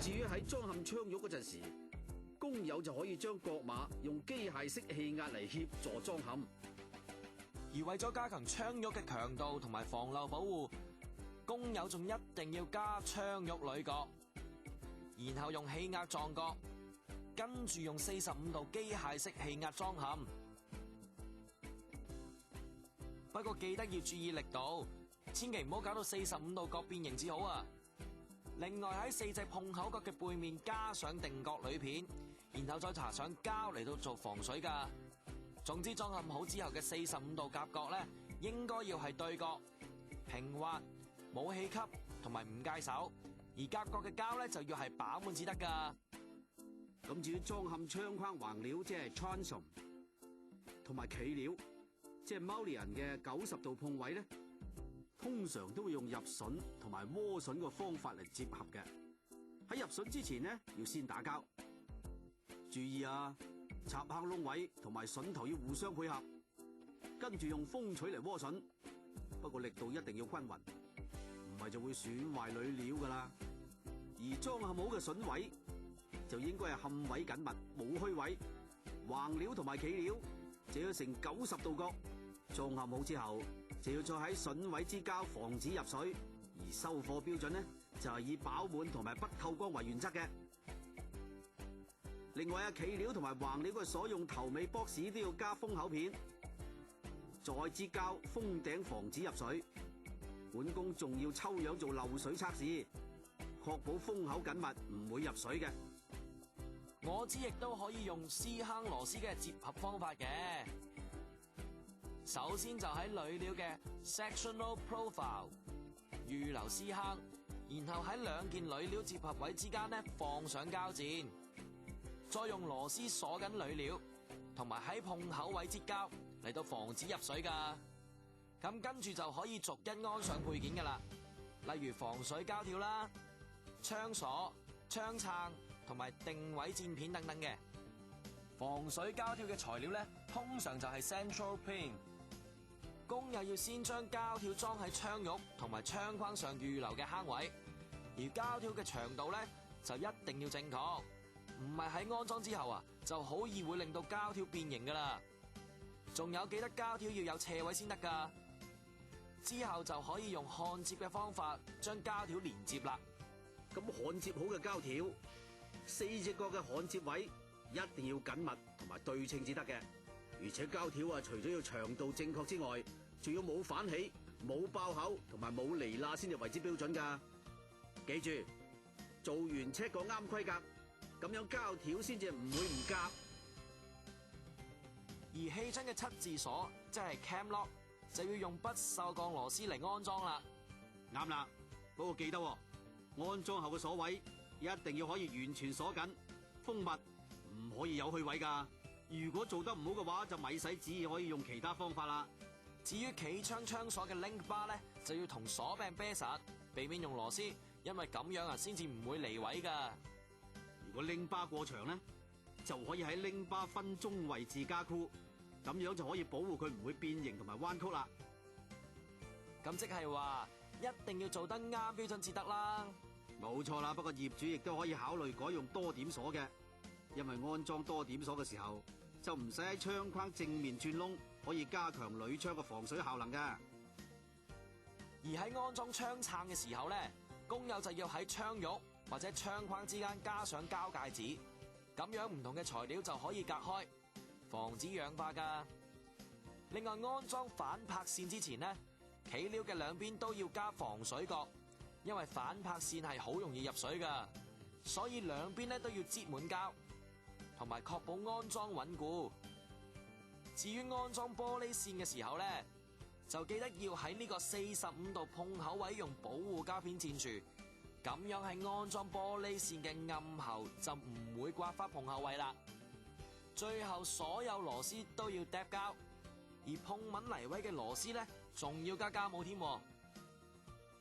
至於喺裝嵌窗褥嗰陣時，工友就可以將角馬用機械式氣壓嚟協助裝嵌。而為咗加強窗褥嘅強度同埋防漏保護，工友仲一定要加窗褥鋁角，然後用氣壓撞角，跟住用45度機械式氣壓裝嵌。不過記得要注意力度，千祈唔好搞到45度角變形至好啊！另外喺4隻碰口角嘅背面加上定角鋁片，然後再搽上膠嚟到做防水噶。總之裝嵌好之後嘅45度夾角咧，應該要係對角、平滑、冇氣吸同埋唔介手，而夾角嘅膠咧就要係飽滿至得噶。咁至於裝嵌窗框橫料，即係 transom， 同埋企料，即係 mullion 嘅90度碰位咧，通常都會用入榫同埋窩榫嘅方法嚟接合嘅。喺入榫之前咧，要先打膠。注意啊，插坑窿位同埋榫頭要互相配合，跟住用風錘嚟窩榫，不過力度一定要均勻，唔係就會損壞鋁料噶啦。而裝嵌好嘅榫位就應該係嵌位緊密，冇虛位。橫料同埋企料就要成90度角。裝嵌好之後，就要再喺榫位支膠，防止入水。而收貨標準呢，就係以飽滿同埋不透光為原則嘅。另外企料同埋橫料嘅所用頭尾 box 都要加封口片，再支膠封頂，防止入水。管工仲要抽樣做漏水測試，確保封口緊密，唔會入水嘅。我知亦都可以用絲坑螺絲嘅接合方法嘅。首先就喺鋁料嘅 sectional profile 預留絲坑，然後喺兩件鋁料接合位之間呢放上膠墊，再用螺絲鎖緊鋁料，同埋喺碰口位接膠嚟到防止入水噶。咁跟住就可以逐一安上配件噶啦，例如防水膠條啦、窗鎖、窗撐同埋定位墊片等等嘅。防水膠條嘅材料呢，通常就係 central pin。工友要先將膠條裝喺窗褥同埋窗框上預留嘅坑位，而膠條嘅長度呢，就一定要正確，唔係喺安裝之後啊，就好易會令到膠條變形噶啦。仲有記得膠條要有斜位先得噶。之後就可以用焊接嘅方法將膠條連接啦。咁焊接好嘅膠條，4隻角嘅焊接位一定要緊密同埋對稱至得嘅。而且膠條啊，除咗要長度正確之外，仲要冇反起、冇爆口同埋冇離罅先至為之標準噶。記住，做完 check 個啱規格，咁樣膠條先至唔會唔夾。而氣樽嘅7字鎖，即係 cam lock， 就要用不鏽鋼螺絲嚟安裝啦。啱啦，不過記得安裝後嘅鎖位一定要可以完全鎖緊、封密，唔可以有虛位噶。如果做得唔好嘅話，就咪使旨意可以用其他方法啦。至於企窗窗鎖嘅 link bar 咧，就要同鎖柄啤實，避免用螺絲，因為咁樣啊先至唔會離位噶。如果 link bar 過長咧，就可以喺 link bar 分中位置加箍，咁樣就可以保護佢唔會變形同埋彎曲啦。咁即係話一定要做得啱標準至得啦。冇錯啦，不過業主亦都可以考慮改用多點鎖嘅，因為安裝多點鎖嘅時候，就唔使喺窗框正面鑽窿，可以加強鋁窗嘅防水效能噶。而喺安裝窗撐嘅時候咧，工友就要喺窗褥或者窗框之間加上膠戒指，咁樣唔同嘅材料就可以隔開，防止氧化噶。另外安裝反拍線之前呢，企料嘅兩邊都要加防水角，因為反拍線係好容易入水噶，所以兩邊咧都要擠滿膠，同埋確保安裝穩固。至於安裝玻璃線嘅時候咧，就記得要喺呢個45度碰口位用保護膠片墊住，咁樣喺安裝玻璃線嘅暗喉就唔會刮花碰口位啦。最後所有螺絲都要搭膠，而碰穩泥位嘅螺絲咧，仲要加膠帽添。